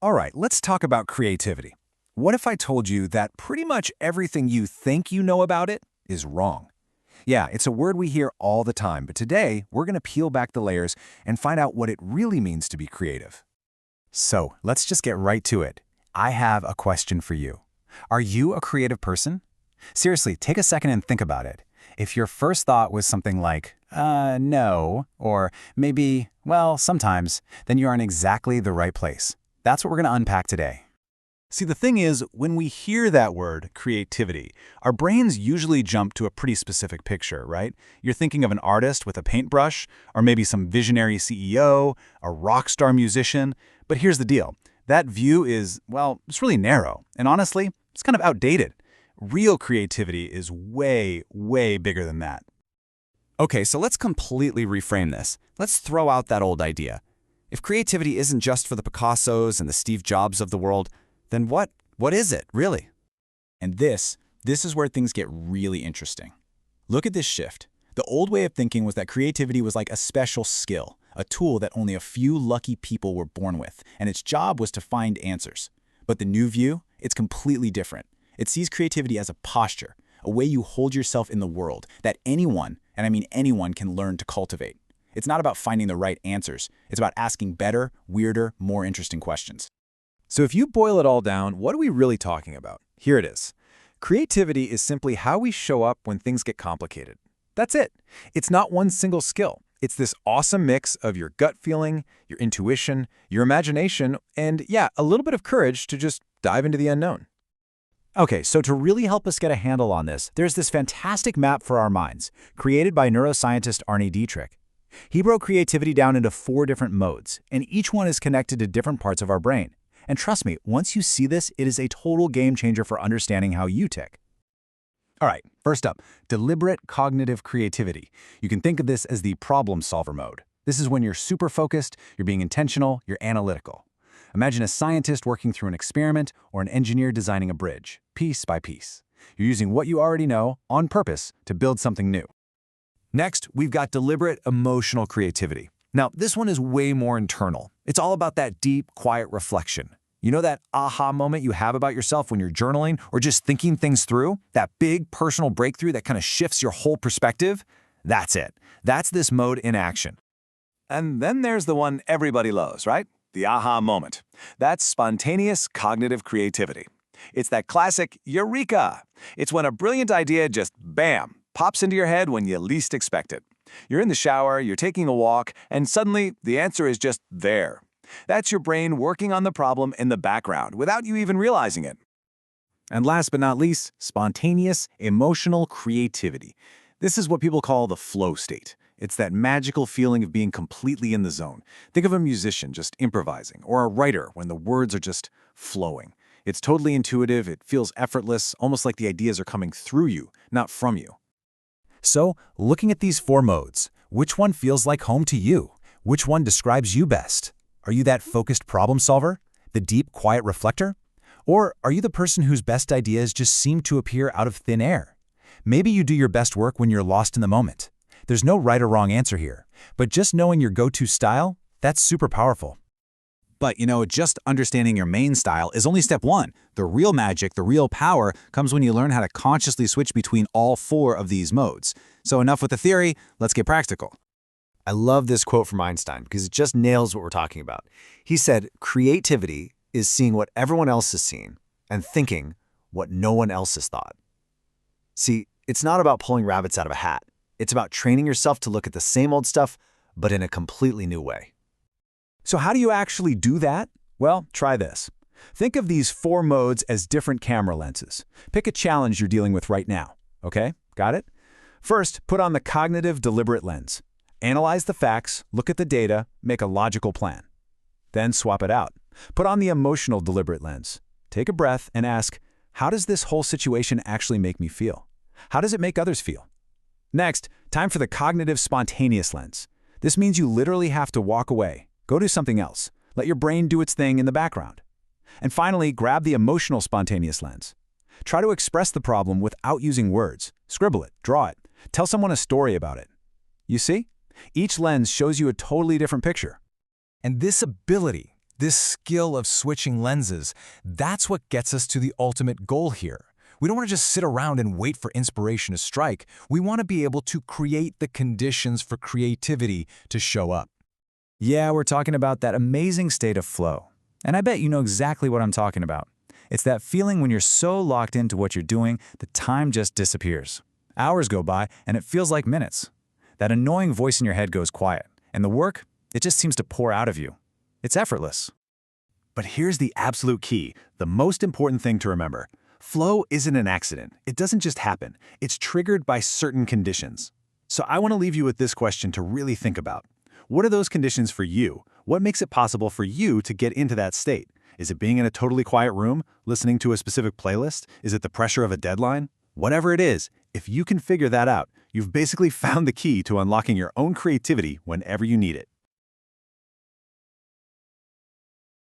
All right, let's talk about creativity. What if I told you that pretty much everything you think you know about it is wrong? Yeah, it's a word we hear all the time, but today we're going to peel back the layers and find out what it really means to be creative. So, let's just get right to it. I have a question for you. Are you a creative person? Seriously, take a second and think about it. If your first thought was something like, no, or maybe, well, sometimes, then you are in exactly the right place. That's what we're going to unpack today. See, the thing is, when we hear that word, creativity, our brains usually jump to a pretty specific picture, right? You're thinking of an artist with a paintbrush, or maybe some visionary CEO, a rock star musician. But here's the deal. That view is, well, it's really narrow. And honestly, it's kind of outdated. Real creativity is way, way bigger than that. Okay, so let's completely reframe this. Let's throw out that old idea. If creativity isn't just for the Picassos and the Steve Jobs of the world, then what is it, really? And this is where things get really interesting. Look at this shift. The old way of thinking was that creativity was like a special skill, a tool that only a few lucky people were born with, and its job was to find answers. But the new view, it's completely different. It sees creativity as a posture, a way you hold yourself in the world that anyone, and I mean anyone, can learn to cultivate. It's not about finding the right answers. It's about asking better, weirder, more interesting questions. So if you boil it all down, what are we really talking about? Here it is. Creativity is simply how we show up when things get complicated. That's it. It's not one single skill. It's this awesome mix of your gut feeling, your intuition, your imagination, and yeah, a little bit of courage to just dive into the unknown. Okay, so to really help us get a handle on this, there's this fantastic map for our minds, created by neuroscientist Arne Dietrich. He broke creativity down into 4 different modes, and each one is connected to different parts of our brain. And trust me, once you see this, it is a total game changer for understanding how you tick. All right, first up, deliberate cognitive creativity. You can think of this as the problem solver mode. This is when you're super focused, you're being intentional, you're analytical. Imagine a scientist working through an experiment or an engineer designing a bridge, piece by piece. You're using what you already know on purpose to build something new. Next, we've got deliberate emotional creativity. Now, this one is way more internal. It's all about that deep, quiet reflection. You know that aha moment you have about yourself when you're journaling or just thinking things through? That big personal breakthrough that kind of shifts your whole perspective? That's it. That's this mode in action. And then there's the one everybody loves, right? The aha moment. That's spontaneous cognitive creativity. It's that classic eureka. It's when a brilliant idea just, bam, pops into your head when you least expect it. You're in the shower, you're taking a walk, and suddenly the answer is just there. That's your brain working on the problem in the background without you even realizing it. And last but not least, spontaneous emotional creativity. This is what people call the flow state. It's that magical feeling of being completely in the zone. Think of a musician just improvising, or a writer when the words are just flowing. It's totally intuitive, it feels effortless, almost like the ideas are coming through you, not from you. So, looking at these 4 modes, which one feels like home to you? Which one describes you best? Are you that focused problem solver? The deep, quiet reflector? Or are you the person whose best ideas just seem to appear out of thin air? Maybe you do your best work when you're lost in the moment. There's no right or wrong answer here, but just knowing your go-to style, that's super powerful. But, just understanding your main style is only step 1. The real magic, the real power, comes when you learn how to consciously switch between all 4 of these modes. So enough with the theory, let's get practical. I love this quote from Einstein because it just nails what we're talking about. He said, creativity is seeing what everyone else has seen and thinking what no one else has thought. See, it's not about pulling rabbits out of a hat. It's about training yourself to look at the same old stuff, but in a completely new way. So how do you actually do that? Well, try this. Think of these 4 modes as different camera lenses. Pick a challenge you're dealing with right now. Okay, got it? First, put on the cognitive deliberate lens. Analyze the facts, look at the data, make a logical plan. Then swap it out. Put on the emotional deliberate lens. Take a breath and ask, how does this whole situation actually make me feel? How does it make others feel? Next, time for the cognitive spontaneous lens. This means you literally have to walk away. Go do something else. Let your brain do its thing in the background. And finally, grab the emotional spontaneous lens. Try to express the problem without using words. Scribble it, draw it, tell someone a story about it. You see? Each lens shows you a totally different picture. And this ability This skill of switching lenses, that's what gets us to the ultimate goal here. We don't want to just sit around and wait for inspiration to strike. We want to be able to create the conditions for creativity to show up. Yeah, we're talking about that amazing state of flow. And I bet you know exactly what I'm talking about. It's that feeling when you're so locked into what you're doing, the time just disappears. Hours go by, and it feels like minutes. That annoying voice in your head goes quiet, and the work, it just seems to pour out of you. It's effortless. But here's the absolute key, the most important thing to remember. Flow isn't an accident. It doesn't just happen. It's triggered by certain conditions. So I want to leave you with this question to really think about. What are those conditions for you? What makes it possible for you to get into that state? Is it being in a totally quiet room, listening to a specific playlist? Is it the pressure of a deadline? Whatever it is, if you can figure that out, you've basically found the key to unlocking your own creativity whenever you need it.